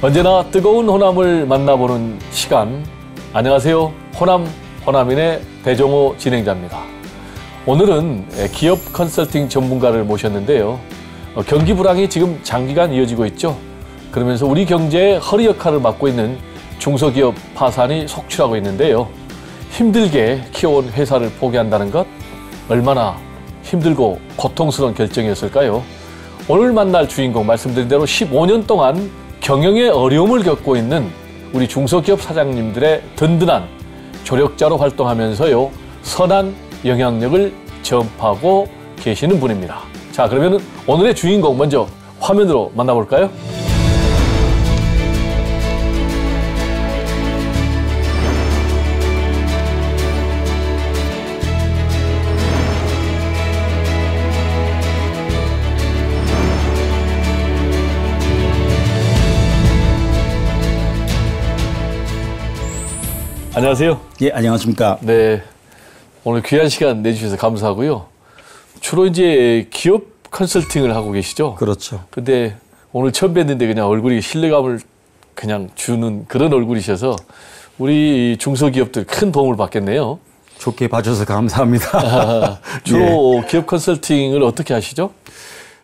언제나 뜨거운 호남을 만나보는 시간. 안녕하세요. 호남인의 배종호 진행자입니다. 오늘은 기업 컨설팅 전문가를 모셨는데요. 경기 불황이 지금 장기간 이어지고 있죠. 그러면서 우리 경제의 허리 역할을 맡고 있는 중소기업 파산이 속출하고 있는데요. 힘들게 키워온 회사를 포기한다는 것, 얼마나 힘들고 고통스러운 결정이었을까요? 오늘 만날 주인공 말씀드린 대로 15년 동안 경영의 어려움을 겪고 있는 우리 중소기업 사장님들의 든든한 조력자로 활동하면서요, 선한 영향력을 전파하고 계시는 분입니다. 자, 그러면 오늘의 주인공 먼저 화면으로 만나볼까요? 안녕하세요. 예, 안녕하십니까. 네. 오늘 귀한 시간 내주셔서 감사하고요. 주로 이제 기업 컨설팅을 하고 계시죠? 그렇죠. 근데 오늘 처음 뵀는데 그냥 얼굴이 신뢰감을 그냥 주는 그런 얼굴이셔서 우리 중소기업들 큰 도움을 받겠네요. 좋게 봐주셔서 감사합니다. 주로 기업 컨설팅을 어떻게 하시죠?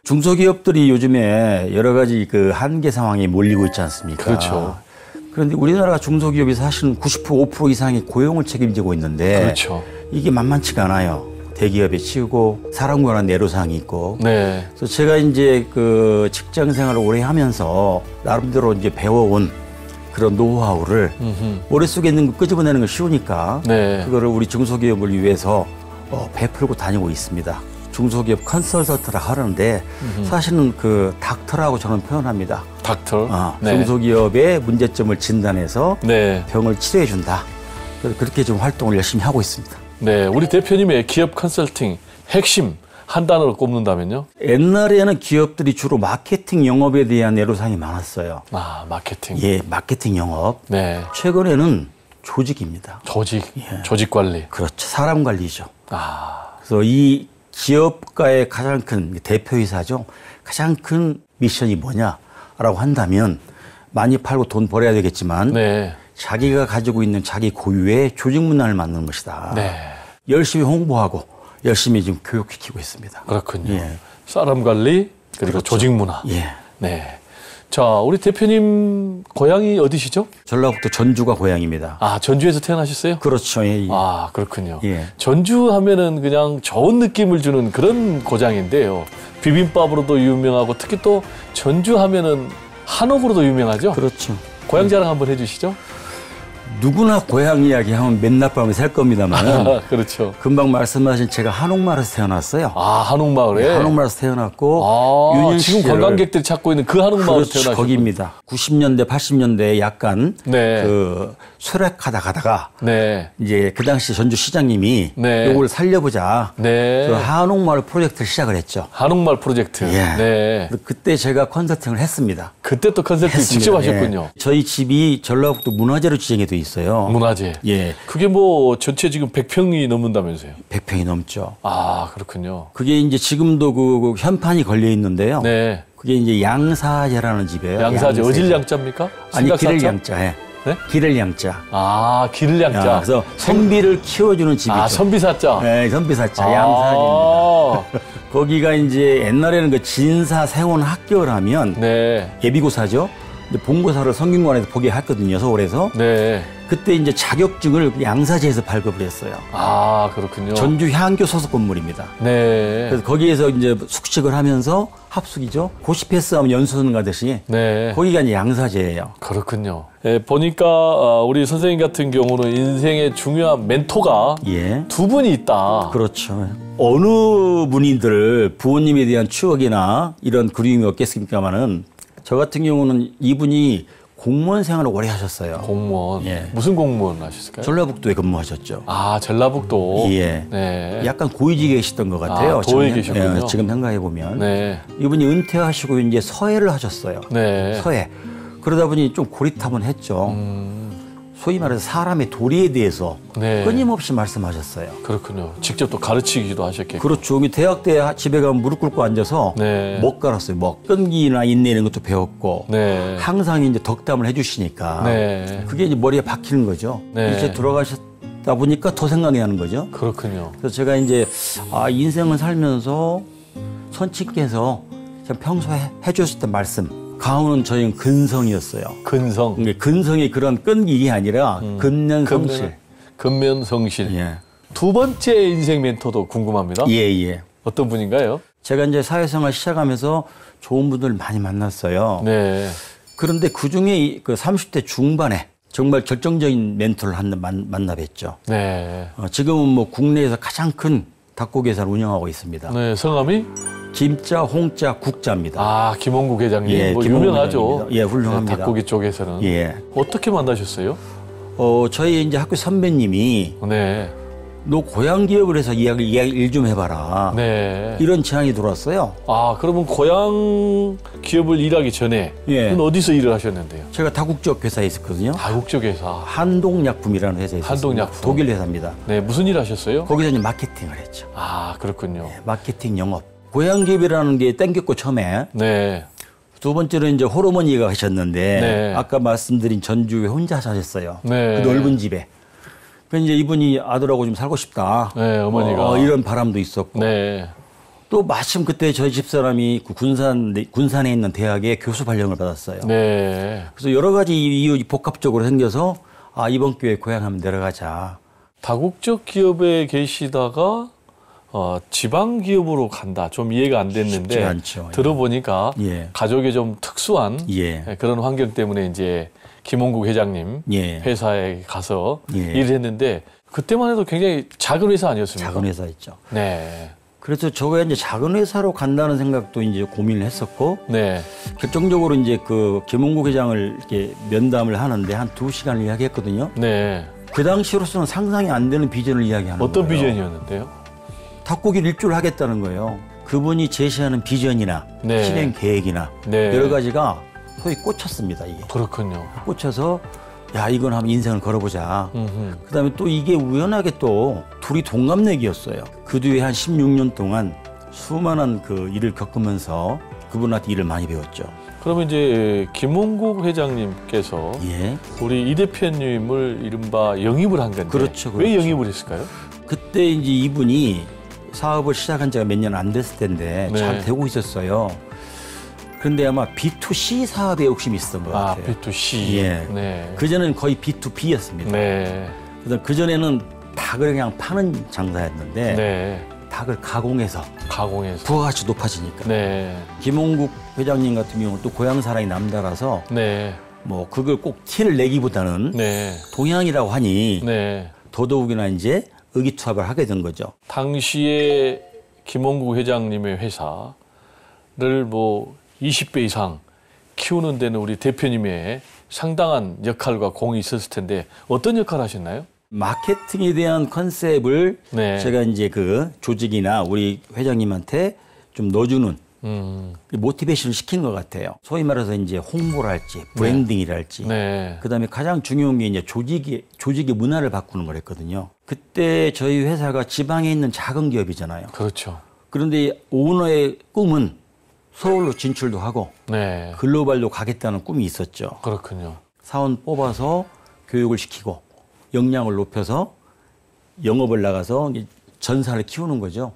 중소기업들이 요즘에 여러 가지 그 한계 상황에 몰리고 있지 않습니까? 그렇죠. 그런데 우리나라 중소기업이 사실은 95% 이상의 고용을 책임지고 있는데 그렇죠. 이게 만만치가 않아요. 대기업에 치우고 사람과 관한 내로사항이 있고. 네. 그래서 제가 이제 그 직장 생활을 오래 하면서 나름대로 이제 배워온 그런 노하우를 머릿속에 있는 거 끄집어내는 거 쉬우니까 네. 그거를 우리 중소기업을 위해서 베풀고 다니고 있습니다. 중소기업 컨설턴트라 하는데 사실은 그 닥터라고 저는 표현합니다. 닥터. 네. 중소기업의 문제점을 진단해서 네. 병을 치료해 준다. 그렇게 좀 활동을 열심히 하고 있습니다. 네, 우리 대표님의 기업 컨설팅 핵심 한 단어로 꼽는다면요? 옛날에는 기업들이 주로 마케팅 영업에 대한 애로사항이 많았어요. 아, 마케팅. 예, 마케팅 영업. 네. 최근에는 조직입니다. 조직 관리. 그렇죠. 사람 관리죠. 아. 그래서 이 기업가의 가장 큰 대표이사죠. 가장 큰 미션이 뭐냐라고 한다면 많이 팔고 돈 벌어야 되겠지만 네. 자기가 가지고 있는 자기 고유의 조직 문화를 만드는 것이다. 네. 열심히 홍보하고 열심히 지금 교육시키고 있습니다. 그렇군요. 예. 사람 관리 그리고 그렇죠. 조직 문화. 예. 네. 자, 우리 대표님 고향이 어디시죠? 전라북도 전주가 고향입니다. 아, 전주에서 태어나셨어요? 그렇죠. 예. 아, 그렇군요. 예. 전주 하면은 그냥 좋은 느낌을 주는 그런 고장인데요. 비빔밥으로도 유명하고 특히 또 전주 하면은 한옥으로도 유명하죠? 그렇죠. 고향 자랑 한번 해주시죠. 누구나 고향 이야기하면 맨날 밤에 살 겁니다만 그렇죠. 금방 말씀하신 제가 한옥마을에서 태어났어요. 아, 한옥마을에? 네, 한옥마을에서 태어났고 아, 지금 관광객들이 찾고 있는 그 한옥마을에서 그렇죠, 태어나셨군요. 거기입니다. 90년대, 80년대에 약간 네. 그 쇠락하다 가다가 네. 이제 그 당시 전주 시장님이 네. 이걸 살려보자. 네. 그 한옥마을 프로젝트를 시작을 했죠. 한옥마을 프로젝트. 예. 네. 그때 제가 컨설팅을 했습니다. 그때 또 컨설팅 했습니다. 직접 하셨군요. 예. 저희 집이 전라북도 문화재로 지정이 돼 있어요. 문화재. 예. 그게 뭐 전체 지금 100평이 넘는다면서요? 100평이 넘죠. 아, 그렇군요. 그게 이제 지금도 그 현판이 걸려 있는데요. 네. 그게 이제 양사제라는 집이에요. 양사제. 어질 양자입니까? 아니, 생각사자? 기를 양자. 예. 네? 기를 양자. 아, 기를 양자. 그래서 선비를 키워주는 집이죠. 아, 선비사자. 네, 선비사자. 아. 양사제입니다. 거기가 이제 옛날에는 그 진사 생원 학교라면 네. 예비고사죠. 이제 본고사를 성균관에서 보게 했거든요, 서울에서. 네. 그때 이제 자격증을 양사제에서 발급을 했어요. 아, 그렇군요. 전주 향교 소속 건물입니다. 네. 그래서 거기에서 이제 숙식을 하면서 합숙이죠. 고시 패스하면 연수원 가듯이. 네. 거기가 이제 양사제예요. 그렇군요. 예, 보니까 우리 선생님 같은 경우는 인생의 중요한 멘토가 예. 두 분이 있다. 그렇죠. 어느 분인들 부모님에 대한 추억이나 이런 그리움이 없겠습니까마는 저 같은 경우는 이분이 공무원 생활을 오래 하셨어요. 공무원. 예. 무슨 공무원 하셨을까요? 전라북도에 근무하셨죠. 아, 전라북도. 예. 네. 약간 고위직에 계시던 것 같아요. 아, 도에 지금, 계셨군요. 예, 지금 생각해 보면. 네. 이분이 은퇴하시고 이제 서해를 하셨어요. 네. 서해. 그러다 보니 좀 고리타분했죠. 소위 말해서 사람의 도리에 대해서 네. 끊임없이 말씀하셨어요. 그렇군요. 직접 또 가르치기도 하셨겠고. 그렇죠. 대학 때 집에 가면 무릎 꿇고 앉아서 네. 못 갈았어요. 뭐 끈기나 인내 이런 것도 배웠고 네. 항상 이제 덕담을 해주시니까 네. 그게 이제 머리에 박히는 거죠. 네. 이제 돌아가셨다 보니까 더 생각이 나는 거죠. 그렇군요. 그래서 제가 이제 인생을 살면서 선친께서 평소에 해주셨던 말씀. 가훈은 저희는 근성이었어요. 근성. 근성이 그런 끈기가 아니라 근면성실. 근면성실. 예. 두 번째 인생 멘토도 궁금합니다. 예. 어떤 분인가요? 제가 이제 사회생활 시작하면서 좋은 분들 많이 만났어요. 네. 그런데 그 중에 그 30대 중반에 정말 결정적인 멘토를 한 번 만나 뵀죠. 네. 지금은 뭐 국내에서 가장 큰 닭고기 회사를 운영하고 있습니다. 네. 성함이? 김자, 홍자, 국자입니다. 김홍국 회장님. 예, 뭐 김홍국 유명하죠. 회장입니다. 예, 훌륭합니다. 네, 닭고기 쪽에서는. 예. 어떻게 만나셨어요? 저희 이제 학교 선배님이 네. 너 고향 기업을 해서 이야기 일 좀 해봐라. 네. 이런 제안이 들어왔어요. 그러면 고향 기업을 일하기 전에 예. 어디서 일을 하셨는데요? 제가 다국적 회사에 있었거든요. 다국적 회사. 한동약품이라는 회사에 있었습니다. 한동약품. 독일 회사입니다. 네, 무슨 일 하셨어요? 거기서 이제 마케팅을 했죠. 그렇군요. 마케팅 영업. 고향 기업이라는 게 땡겼고 처음에. 네. 두 번째로 이제 호르머니가 하셨는데 네. 아까 말씀드린 전주에 혼자 사셨어요. 네. 그 넓은 집에. 그 이제 이분이 아들하고 좀 살고 싶다. 네, 어머니가. 이런 바람도 있었고. 네. 또 마침 그때 저희 집사람이 그 군산에 있는 대학에 교수 발령을 받았어요. 네. 그래서 여러 가지 이유 복합적으로 생겨서 이번 기회에 고향 한번 내려가자. 다국적 기업에 계시다가 지방 기업으로 간다. 좀 이해가 안 됐는데 쉽지 않죠. 들어보니까 예. 가족의 좀 특수한 예. 그런 환경 때문에 이제 김홍국 회장님 예. 회사에 가서 예. 일을 했는데 그때만 해도 굉장히 작은 회사 아니었습니까? 작은 회사였죠. 네. 그래서 저가 이제 작은 회사로 간다는 생각도 이제 고민을 했었고, 네. 결정적으로 이제 그 김홍국 회장을 이렇게 면담을 하는데 한 2시간을 이야기했거든요. 네. 그 당시로서는 상상이 안 되는 비전을 이야기하는 어떤 거예요. 비전이었는데요? 닭고기를 일주를 하겠다는 거예요. 그분이 제시하는 비전이나 네. 실행 계획이나 네. 여러 가지가 소위 꽂혔습니다. 이게 그렇군요. 꽂혀서 야 이건 한번 인생을 걸어보자. 음흠. 그다음에 또 이게 우연하게 또 둘이 동갑내기였어요. 그 뒤에 한 16년 동안 수많은 그 일을 겪으면서 그분한테 일을 많이 배웠죠. 그러면 이제 김홍국 회장님께서 예. 우리 이 대표님을 이른바 영입을 한 건데 그렇죠, 왜 그렇죠. 영입을 했을까요? 그때 이제 이분이 사업을 시작한 지가 몇 년 안 됐을 텐데 네. 잘 되고 있었어요. 그런데 아마 B2C 사업에 욕심이 있었던 것 같아요. B2C. 예. 네. 그전에는 거의 B2B였습니다. 네. 그래서 그전에는 닭을 그냥 파는 장사였는데 네. 닭을 가공해서 가공해서. 부가가치 높아지니까. 네. 김홍국 회장님 같은 경우는 또 고향 사람이 남달아서 네. 뭐 그걸 꼭 티를 내기보다는 네. 동양이라고 하니 네. 더더욱이나 이제 의기투합을 하게 된 거죠. 당시에 김홍국 회장님의 회사를 뭐 20배 이상 키우는 데는 우리 대표님의 상당한 역할과 공이 있었을 텐데 어떤 역할을 하셨나요? 마케팅에 대한 컨셉을 네. 제가 이제 그 조직이나 우리 회장님한테 좀 넣어주는 모티베이션을 시킨 것 같아요. 소위 말해서 이제 홍보를 할지 브랜딩이랄지. 네. 그다음에 가장 중요한 게 이제 조직의 문화를 바꾸는 거랬거든요. 그때 저희 회사가 지방에 있는 작은 기업이잖아요. 그렇죠. 그런데 오너의 꿈은 서울로 진출도 하고 네. 글로벌로 가겠다는 꿈이 있었죠. 그렇군요. 사원 뽑아서 교육을 시키고 역량을 높여서 영업을 나가서 전사를 키우는 거죠.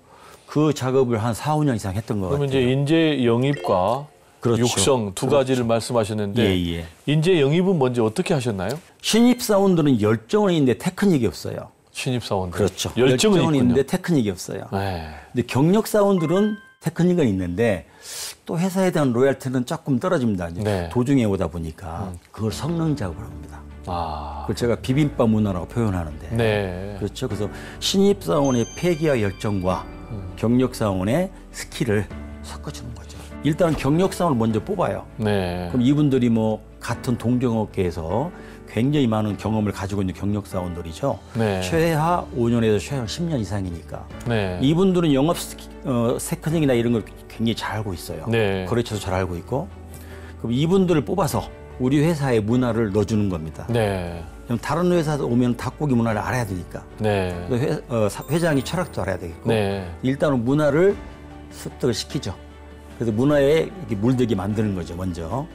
그 작업을 한 4, 5년 이상 했던 것 그러면 같아요. 이제 인재 영입과 그렇죠. 육성 두 가지를 말씀하셨는데 예. 인재 영입은 먼저 어떻게 하셨나요? 신입 사원들은 열정은 있는데 테크닉이 없어요. 신입 사원들. 그렇죠. 열정은 있군요. 있는데 테크닉이 없어요. 네. 근데 경력 사원들은 테크닉은 있는데 또 회사에 대한 로얄티는 조금 떨어집니다. 이제 네. 도중에 오다 보니까 그걸 성능 작업을 합니다. 그걸 제가 비빔밥 문화라고 표현하는데 네. 그렇죠. 그래서 신입 사원의 패기와 열정과 경력 사원의 스킬을 섞어주는 거죠. 일단 경력 사원을 먼저 뽑아요. 네. 그럼 이분들이 뭐 같은 동종업계에서 굉장히 많은 경험을 가지고 있는 경력 사원들이죠. 네. 최하 5년에서 최하 10년 이상이니까. 네. 이분들은 영업 세크닝이나 이런 걸 굉장히 잘 알고 있어요. 네. 거래처도 잘 알고 있고. 그럼 이분들을 뽑아서 우리 회사의 문화를 넣어주는 겁니다. 네. 그럼 다른 회사도 오면 닭고기 문화를 알아야 되니까. 네. 회장이 철학도 알아야 되겠고. 네. 일단은 문화를 습득을 시키죠. 그래서 문화에 이렇게 물들게 만드는 거죠, 먼저.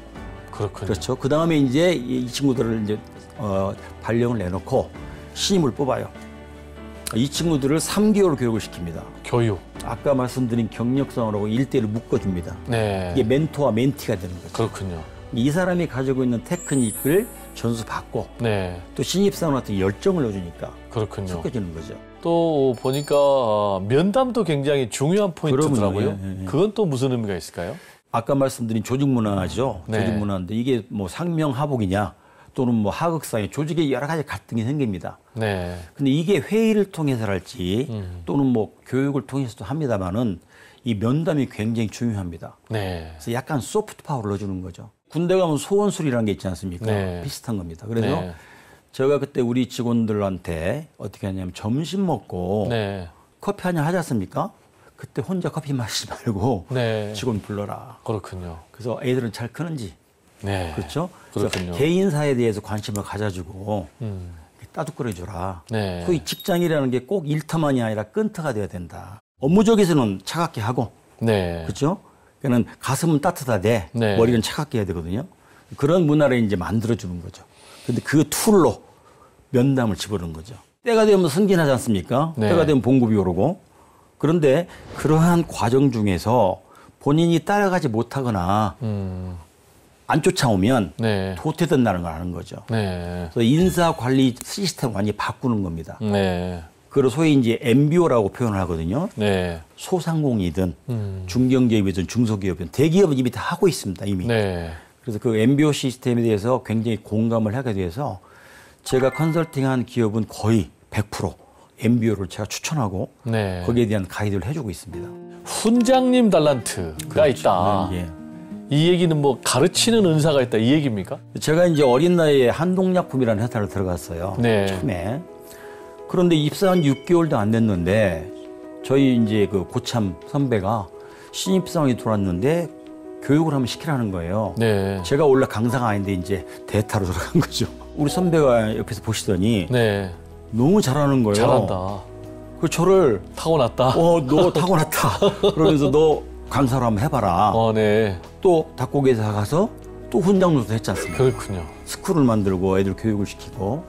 그렇군요. 그렇죠. 그 다음에 이제 이 친구들을 이제 발령을 내놓고 신임을 뽑아요. 이 친구들을 3개월 교육을 시킵니다. 교육. 아까 말씀드린 경력상으로 1대1을 묶어줍니다. 네. 이게 멘토와 멘티가 되는 거죠. 그렇군요. 이 사람이 가지고 있는 테크닉을 전수받고 네. 또 신입사원한테 열정을 넣어주니까 그렇군요. 섞여지는 거죠. 또 보니까 면담도 굉장히 중요한 포인트더라고요. 그럼요. 예. 그건 또 무슨 의미가 있을까요? 아까 말씀드린 조직 문화죠. 네. 조직 문화인데 이게 뭐 상명하복이냐 또는 뭐 하극상의 조직에 여러 가지 갈등이 생깁니다. 네. 근데 이게 회의를 통해서랄지 또는 뭐 교육을 통해서도 합니다만은 이 면담이 굉장히 중요합니다. 네. 그래서 약간 소프트 파워를 넣어주는 거죠. 군대 가면 소원술이라는 게 있지 않습니까? 네. 비슷한 겁니다. 그래서 네. 제가 그때 우리 직원들한테 어떻게 하냐면 점심 먹고 네. 커피 한잔 하지 않습니까? 그때 혼자 커피 마시지 말고 네. 직원 불러라. 그렇군요. 그래서 애들은 잘 크는지. 네. 그렇죠? 그래서 그렇군요. 개인사에 대해서 관심을 가져주고 따뜻거려줘라. 네. 소위 직장이라는 게 꼭 일터만이 아니라 끈터가 돼야 된다. 업무적에서는 차갑게 하고, 네. 그렇죠? 그러니까 가슴은 따뜻하되 네. 머리는 차갑게 해야 되거든요. 그런 문화를 이제 만들어주는 거죠. 근데 그 툴로 면담을 집어넣은 거죠. 때가 되면 승진하지 않습니까? 네. 때가 되면 봉급이 오르고. 그런데 그러한 과정 중에서 본인이 따라가지 못하거나 안 쫓아오면 네. 도태된다는 걸 아는 거죠. 네. 그래서 인사 관리 시스템을 완전히 바꾸는 겁니다. 네. 그걸 소위 이제 MBO라고 표현을 하거든요. 네. 소상공이든 중견기업이든 중소기업이든 대기업은 이미 다 하고 있습니다. 이미. 네. 그래서 그 MBO 시스템에 대해서 굉장히 공감을 하게 돼서 제가 컨설팅한 기업은 거의 100% MBO를 제가 추천하고 네. 거기에 대한 가이드를 해주고 있습니다. 훈장님 달란트가 있다. 예. 이 얘기는 뭐 가르치는 은사가 있다 이 얘기입니까? 제가 이제 어린 나이에 한동약품이라는 회사를 들어갔어요. 네. 처음에. 그런데 입사한 6개월도 안 됐는데 저희 이제 그 고참 선배가 신입사원이 들어왔는데 교육을 한번 시키라는 거예요. 네. 제가 원래 강사가 아닌데 이제 대타로 들어간 거죠. 우리 선배가 옆에서 보시더니 네. 너무 잘하는 거예요. 잘한다. 그 저를 타고났다. 너 타고났다. 그러면서 너 강사로 한번 해봐라. 네. 또 닭고기에서 가서 또 훈장로도 했지 않습니까? 그렇군요. 스쿨을 만들고 애들 교육을 시키고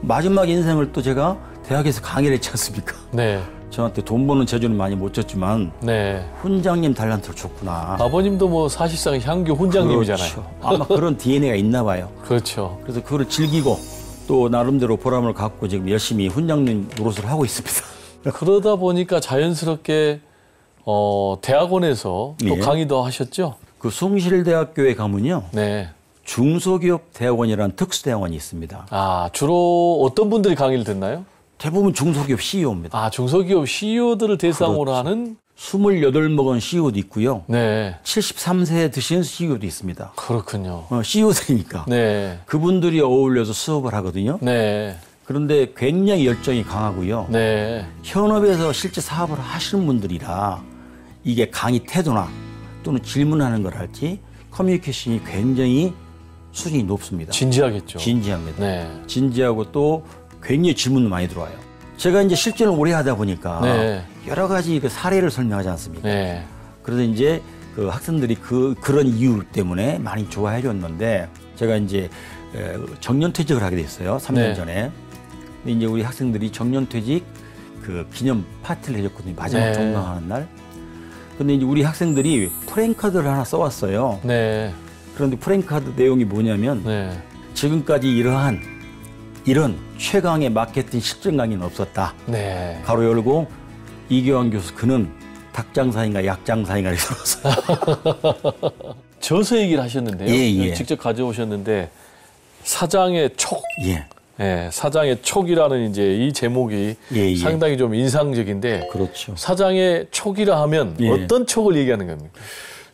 마지막 인생을 또 제가 대학에서 강의를 했지 않습니까? 네. 저한테 돈 버는 재주는 많이 못 줬지만 네. 훈장님 달란트를 줬구나. 아버님도 뭐 사실상 향교 훈장님이잖아요. 그렇죠. 아마 그런 DNA가 있나 봐요. 그렇죠. 그래서 그거를 즐기고 또 나름대로 보람을 갖고 지금 열심히 훈장님 노릇을 하고 있습니다. 그러다 보니까 자연스럽게 대학원에서 또 예. 강의도 하셨죠? 그 숭실대학교에 가면요. 네. 중소기업 대학원이라는 특수대학원이 있습니다. 아, 주로 어떤 분들이 강의를 듣나요? 대부분 중소기업 CEO입니다. 아, 중소기업 CEO들을 대상으로 그렇죠. 하는? 28 먹은 CEO도 있고요. 네. 73세 드신 CEO도 있습니다. 그렇군요. CEO들이니까. 네. 그분들이 어울려서 수업을 하거든요. 네. 그런데 굉장히 열정이 강하고요. 네. 현업에서 실제 사업을 하시는 분들이라 이게 강의 태도나 또는 질문하는 걸 할지 커뮤니케이션이 굉장히 수준이 높습니다. 진지하겠죠. 진지합니다. 네. 진지하고 또 굉장히 질문도 많이 들어와요. 제가 이제 실전을 오래 하다 보니까 네. 여러 가지 그 사례를 설명하지 않습니까? 네. 그래서 이제 그 학생들이 그런 이유 때문에 많이 좋아해 줬는데 제가 이제 정년퇴직을 하게 됐어요. 3년 네. 전에. 근데 이제 우리 학생들이 정년퇴직 그 기념 파티를 해줬거든요. 마지막 네. 종강하는 날. 근데 이제 우리 학생들이 프랭카드를 하나 써왔어요. 네. 그런데 프랭카드 내용이 뭐냐면 네. 지금까지 이런 최강의 마케팅 실전 강의는 없었다. 네. 가로 열고 이교환 교수 그는 닭장사인가 약장사인가 이렇게 써서 저서 얘기를 하셨는데요. 예. 직접 가져오셨는데 사장의 촉. 예. 네, 사장의 촉이라는 이제 이 제목이 예. 상당히 좀 인상적인데 그렇죠. 사장의 촉이라 하면 예. 어떤 촉을 얘기하는 겁니까?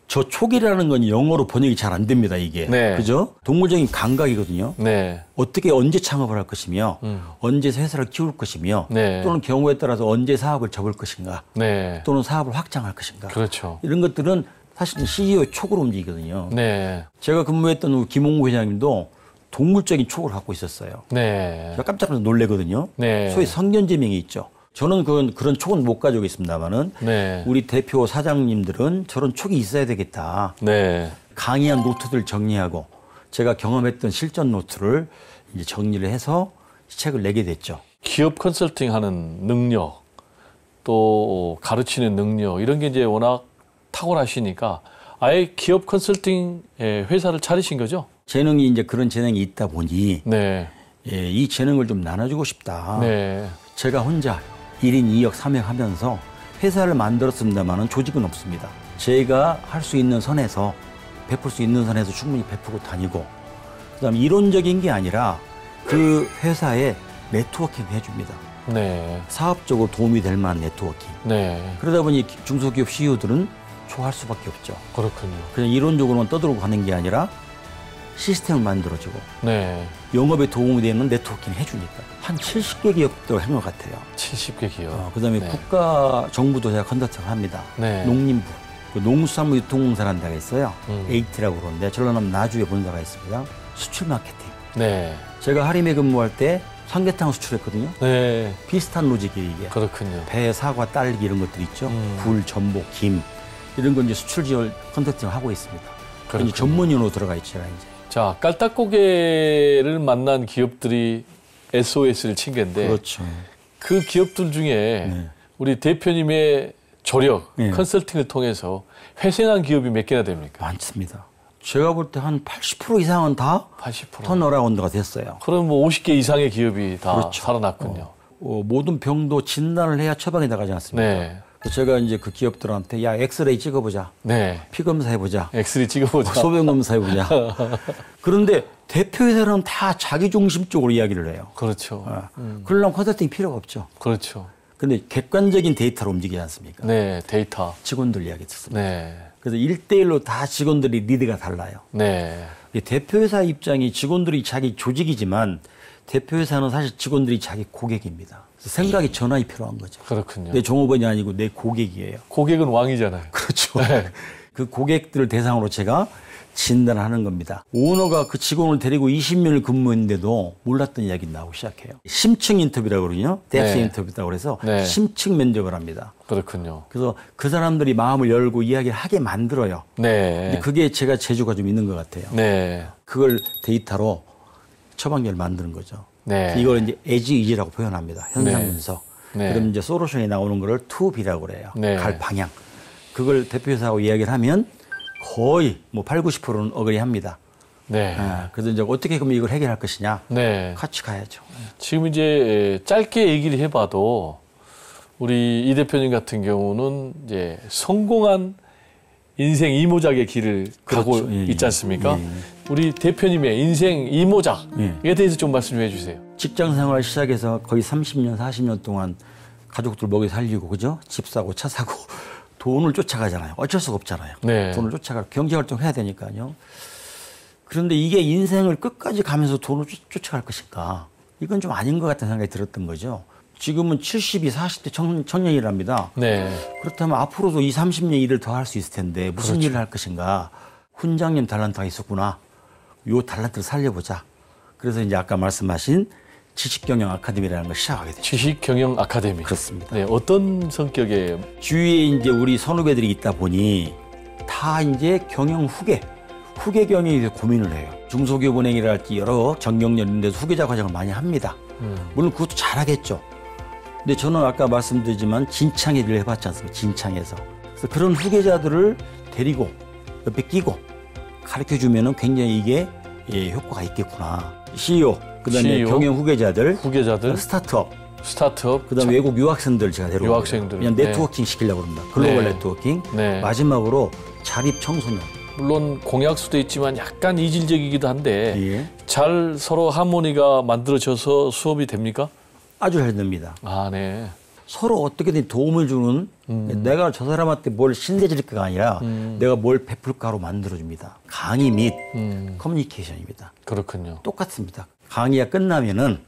저 촉이라는 건 영어로 번역이 잘 안 됩니다, 이게. 네. 그죠? 동물적인 감각이거든요. 네. 어떻게 언제 창업을 할 것이며, 언제 회사를 키울 것이며, 네. 또는 경우에 따라서 언제 사업을 접을 것인가, 네. 또는 사업을 확장할 것인가. 그렇죠. 이런 것들은 사실은 CEO의 촉으로 움직이거든요. 네. 제가 근무했던 김홍구 회장님도 동물적인 촉을 갖고 있었어요. 네. 제가 깜짝 놀래거든요. 네. 소위 성견지명이 있죠. 저는 그런 촉은 못 가지고 있습니다만은 네. 우리 대표 사장님들은 저런 촉이 있어야 되겠다. 네. 강의한 노트들 정리하고 제가 경험했던 실전 노트를 이제 정리를 해서 책을 내게 됐죠. 기업 컨설팅 하는 능력, 또 가르치는 능력, 이런 게 이제 워낙 탁월하시니까 아예 기업 컨설팅 회사를 차리신 거죠? 재능이 이제 그런 재능이 있다 보니 네. 예, 이 재능을 좀 나눠주고 싶다. 네. 제가 혼자 1인 2역 3역 하면서 회사를 만들었습니다만은 조직은 없습니다. 제가 할 수 있는 선에서 베풀 수 있는 선에서 충분히 베풀고 다니고 그다음에 이론적인 게 아니라 그 회사에 네트워킹 해줍니다. 네. 사업적으로 도움이 될 만한 네트워킹. 네. 그러다 보니 중소기업 CEO들은 좋아할 수밖에 없죠. 그렇군요. 그냥 이론적으로만 떠들고 가는 게 아니라 시스템을 만들어주고 네. 영업에 도움이 되는 네트워킹 해주니까 한 70개 기업도 한 것 같아요. 70개 기업. 그다음에 네. 국가 정부도 제가 컨설팅을 합니다. 네. 농림부, 그 농수산물유통공사라는 데가 있어요. 음. 에이티라고 그러는데 전라남 나주에 본사가 있습니다. 수출 마케팅. 네. 제가 하림에 근무할 때 삼계탕 수출했거든요. 네. 비슷한 로직이에요 이게. 그렇군요. 배, 사과, 딸기 이런 것들 있죠. 음. 굴, 전복, 김 이런 건 이제 수출 지원 컨설팅을 하고 있습니다. 그렇군요. 이제 전문용어로 들어가 있죠 이제. 자, 깔딱고개를 만난 기업들이 SOS를 친 건데 그렇죠. 그 기업들 중에 네. 우리 대표님의 조력, 네. 컨설팅을 통해서 회생한 기업이 몇 개나 됩니까? 많습니다. 제가 볼 때 한 80% 이상은 다 80%. 턴어라운드가 됐어요. 그럼 뭐 50개 이상의 기업이 다 그렇죠. 살아났군요. 모든 병도 진단을 해야 처방이 나가지 않습니까? 네. 그래서 제가 이제 그 기업들한테 야 엑스레이 찍어보자, 네. 피 검사해보자, 엑스레이 찍어보자. 소변 검사해보자. 그런데 대표회사는 다 자기중심적으로 이야기를 해요. 그렇죠. 그러려면 컨설팅이 필요가 없죠. 그렇죠. 근데 객관적인 데이터로 움직이지 않습니까? 네. 데이터. 직원들 이야기 듣습니다. 네. 그래서 1대1로 다 직원들이 리드가 달라요. 네. 이 대표회사 입장이 직원들이 자기 조직이지만 대표회사는 사실 직원들이 자기 고객입니다. 그래서 생각이 전환이 필요한 거죠. 그렇군요. 내 종업원이 아니고 내 고객이에요. 고객은 왕이잖아요. 그렇죠. 네. 그 고객들을 대상으로 제가 진단하는 겁니다. 오너가 그 직원을 데리고 20년을 근무했는데도 몰랐던 이야기 나오기 시작해요. 심층 인터뷰라고 그러거든요. 뎁스 네. 인터뷰라고 그래서 네. 심층 면접을 합니다. 그렇군요. 그래서 그 사람들이 마음을 열고 이야기를 하게 만들어요. 근데 네. 그게 제가 재주가 좀 있는 것 같아요. 네. 그걸 데이터로 처방전을 만드는 거죠. 네. 이걸 이제 에지이지라고 표현합니다. 현상 네. 분석. 네. 그럼 이제 솔루션이 나오는 거를 투비라고 그래요. 네. 갈 방향. 그걸 대표회사하고 이야기를 하면 거의 뭐 8, 90%는 어그리 합니다. 네. 그래서 이제 어떻게 그럼 이걸 해결할 것이냐. 네. 같이 가야죠. 지금 이제 짧게 얘기를 해봐도 우리 이 대표님 같은 경우는 이제 성공한 인생 이모작의 길을 가고 그렇죠. 예, 있지 예. 않습니까? 예. 우리 대표님의 인생 이모작에 예. 대해서 좀 말씀 해 주세요. 직장 생활 시작해서 거의 30년, 40년 동안 가족들 먹여 살리고, 그죠? 집 사고, 차 사고, 돈을 쫓아가잖아요. 어쩔 수가 없잖아요. 네. 돈을 쫓아가, 경제활동 해야 되니까요. 그런데 이게 인생을 끝까지 가면서 돈을 쫓아갈 것인가? 이건 좀 아닌 것 같다는 생각이 들었던 거죠. 지금은 72, 40대 청년이랍니다. 네. 그렇다면 앞으로도 20, 30년 일을 더 할 수 있을 텐데 무슨 그렇죠. 일을 할 것인가? 훈장님 달란트가 있었구나. 요 달란트를 살려보자. 그래서 이제 아까 말씀하신 지식경영 아카데미라는 걸 시작하게 됐죠. 지식경영 아카데미. 그렇습니다. 네. 어떤 성격의 주위에 이제 우리 선후배들이 있다 보니 다 이제 경영 후계 경영에 대해서 고민을 해요. 중소기업은행이랄지 여러 전경련인데서 후계자 과정을 많이 합니다. 물론 그것도 잘하겠죠. 근데 저는 아까 말씀드리지만 진창 일을 해봤지 않습니까? 진창에서. 그래서 그런 후계자들을 데리고 옆에 끼고 가르쳐주면은 굉장히 이게 효과가 있겠구나. CEO, 그다음에 CEO, 경영 후계자들, 후계자들, 스타트업, 그다음에 자, 외국 유학생들 제가 데려오고 유학생들. 그냥 네. 네트워킹 시키려고 합니다. 글로벌 네. 네트워킹. 네. 마지막으로 자립 청소년. 물론 공약수도 있지만 약간 이질적이기도 한데 예. 잘 서로 하모니가 만들어져서 수업이 됩니까? 아주 잘 됩니다. 아, 네. 서로 어떻게든 도움을 주는 내가 저 사람한테 뭘 신대질까가 아니라 내가 뭘 베풀까로 만들어줍니다. 강의 및 커뮤니케이션입니다. 그렇군요. 똑같습니다. 강의가 끝나면은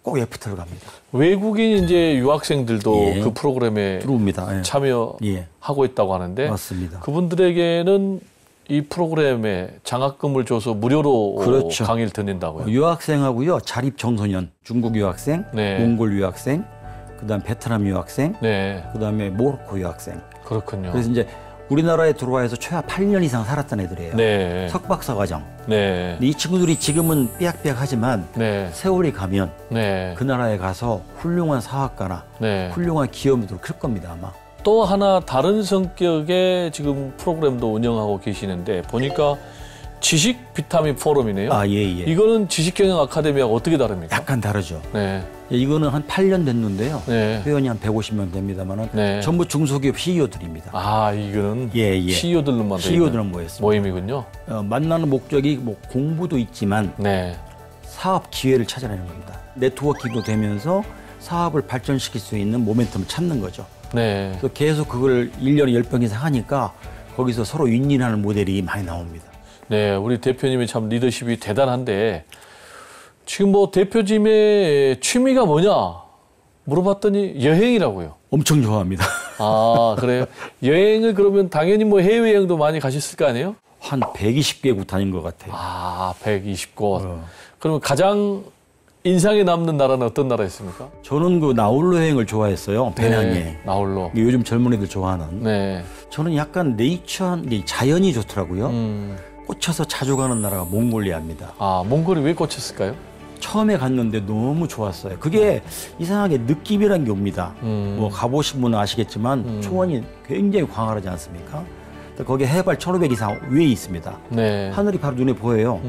꼭 F터를 갑니다. 외국인 이제 유학생들도 예. 그 프로그램에 들어옵니다. 예. 참여하고 예. 있다고 하는데 맞습니다. 그분들에게는 이 프로그램에 장학금을 줘서 무료로 그렇죠. 강의를 듣는다고요. 유학생하고요, 자립 청소년, 중국 유학생, 네. 몽골 유학생, 그다음 베트남 유학생, 네, 그다음에 모로코 유학생. 그렇군요. 그래서 이제 우리나라에 들어와서 최하 8년 이상 살았던 애들이에요. 네, 석박사 과정. 네, 근데 이 친구들이 지금은 삐약삐약하지만 네, 세월이 가면 네, 그 나라에 가서 훌륭한 사학가나 네. 훌륭한 기업으로 클 겁니다, 아마. 또 하나 다른 성격의 지금 프로그램도 운영하고 계시는데 보니까 지식 비타민 포럼이네요. 아, 예, 예. 이거는 지식경영 아카데미하고 어떻게 다릅니까? 약간 다르죠. 네, 예, 이거는 한 8년 됐는데요. 네. 회원이 한 150명 됩니다만은 네. 전부 중소기업 CEO들입니다. 아, 이거는 예, 예. CEO들만 CEO들은 모였습니다. 모임이군요. 만나는 목적이 뭐 공부도 있지만 네, 사업 기회를 찾아내는 겁니다. 네트워킹도 되면서 사업을 발전시킬 수 있는 모멘텀을 찾는 거죠. 네. 그래서 계속 그걸 1년에 10번 이상 하니까 거기서 서로 윈윈하는 모델이 많이 나옵니다. 네, 우리 대표님의 참 리더십이 대단한데 지금 뭐 대표님의 취미가 뭐냐 물어봤더니 여행이라고요. 엄청 좋아합니다. 아, 그래요? 여행을 그러면 당연히 뭐 해외여행도 많이 가셨을 거 아니에요? 한 120개국 다닌 것 같아요. 아, 120곳. 그러면 가장 인상에 남는 나라는 어떤 나라였습니까? 저는 그 나홀로 여행을 좋아했어요. 배낭여행. 네, 나홀로. 요즘 젊은이들 좋아하는. 네. 저는 약간 네이처한 자연이 좋더라고요. 꽂혀서 자주 가는 나라가 몽골리아입니다. 아, 몽골이 왜 꽂혔을까요? 처음에 갔는데 너무 좋았어요. 그게 이상하게 느낌이란 게 옵니다. 뭐 가보신 분은 아시겠지만 초원이 굉장히 광활하지 않습니까? 거기 해발 1500 이상 위에 있습니다. 네. 하늘이 바로 눈에 보여요.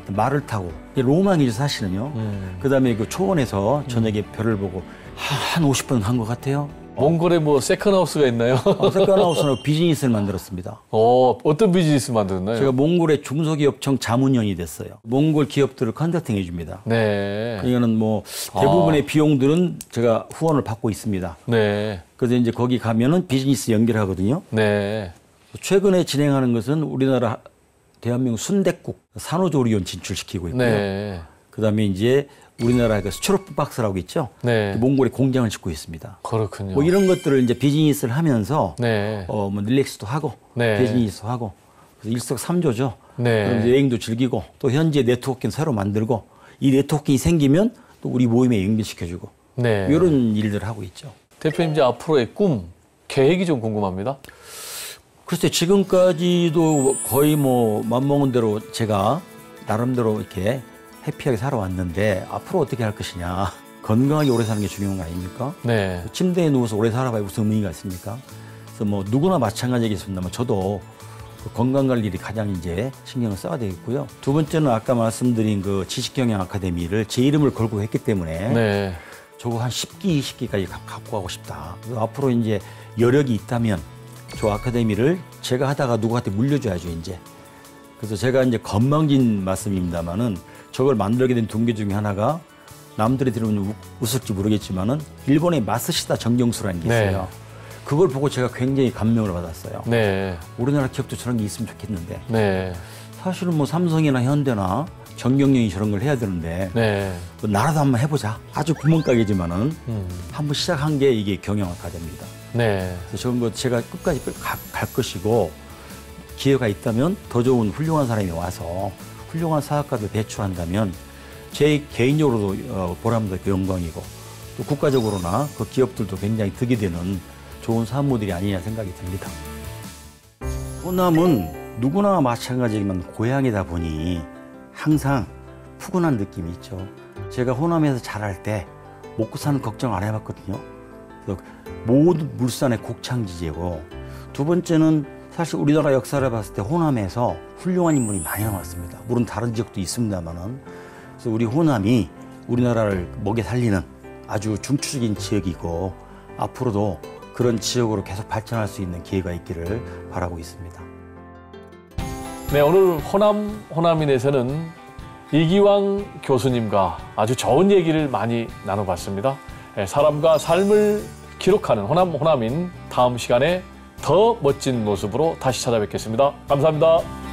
말을 타고 로망이죠, 사실은요. 그다음에 그 초원에서 저녁에 별을 보고 한 50분 한 것 같아요. 몽골에 뭐 세컨하우스가 있나요? 세컨하우스로 비즈니스를 만들었습니다. 어떤 비즈니스 만들었나요? 제가 몽골의 중소기업청 자문위원이 됐어요. 몽골 기업들을 컨설팅 해줍니다. 네. 이거는 뭐 대부분의 비용들은 제가 후원을 받고 있습니다. 네. 그래서 이제 거기 가면은 비즈니스 연결하거든요. 네. 최근에 진행하는 것은 우리나라 대한민국 순댓국 산후조리원 진출시키고 있고요. 네. 그다음에 이제 우리나라 그 스티로폼 박스라고 있죠. 네. 몽골에 공장을 짓고 있습니다. 그렇군요. 뭐 이런 것들을 이제 비즈니스를 하면서 네. 뭐 릴렉스도 하고 네. 비즈니스도 하고 그래서 일석삼조죠. 네. 그럼 여행도 즐기고 또 현재 네트워킹 새로 만들고 이 네트워킹이 생기면 또 우리 모임에 연결시켜주고 네. 이런 일들을 하고 있죠. 대표님 이제 앞으로의 꿈, 계획이 좀 궁금합니다. 글쎄 지금까지도 거의 뭐 맘먹은 대로 제가 나름대로 이렇게 해피하게 살아왔는데 앞으로 어떻게 할 것이냐. 건강하게 오래 사는 게 중요한 거 아닙니까? 네. 침대에 누워서 오래 살아봐야 무슨 의미가 있습니까? 그래서 뭐 누구나 마찬가지겠습니다만 저도 그 건강 관리를 가장 이제 신경을 써야 되겠고요. 두 번째는 아까 말씀드린 그 지식경영 아카데미를 제 이름을 걸고 했기 때문에 네. 저거 한 10기, 20기까지 갖고 가고 싶다. 그래서 앞으로 이제 여력이 있다면 저 아카데미를 제가 하다가 누구한테 물려줘야죠, 이제. 그래서 제가 이제 건망진 말씀입니다만은 저걸 만들게 된 동기 중에 하나가 남들이 들으면 웃을지 모르겠지만은 일본의 마스시다 정경수라는 게 있어요. 네. 그걸 보고 제가 굉장히 감명을 받았어요. 네. 우리나라 기업도 저런 게 있으면 좋겠는데. 네. 사실은 뭐 삼성이나 현대나 정경영이 저런 걸 해야 되는데 네. 뭐 나라도 한번 해보자. 아주 구멍가게지만은 한번 시작한 게 이게 경영 아카데미입니다. 네. 그래서 저런 거 제가 끝까지 갈 것이고 기회가 있다면 더 좋은 훌륭한 사람이 와서 훌륭한 사학과를 배출한다면 제 개인적으로도 보람도 있고 영광이고 또 국가적으로나 그 기업들도 굉장히 득이 되는 좋은 사업 모델이 아니냐 생각이 듭니다. 호남은 누구나 마찬가지지만 고향이다 보니 항상 푸근한 느낌이 있죠. 제가 호남에서 자랄 때 먹고 사는 걱정 안 해봤거든요. 그래서 모든 물산의 곡창지제고 두 번째는 사실 우리나라 역사를 봤을 때 호남에서 훌륭한 인물이 많이 나왔습니다. 물론 다른 지역도 있습니다만은 그래서 우리 호남이 우리나라를 먹여 살리는 아주 중추적인 지역이고 앞으로도 그런 지역으로 계속 발전할 수 있는 기회가 있기를 바라고 있습니다. 네, 오늘 호남인에서는 이기왕 교수님과 아주 좋은 얘기를 많이 나눠봤습니다. 사람과 삶을 기록하는 호남인 다음 시간에 더 멋진 모습으로 다시 찾아뵙겠습니다. 감사합니다.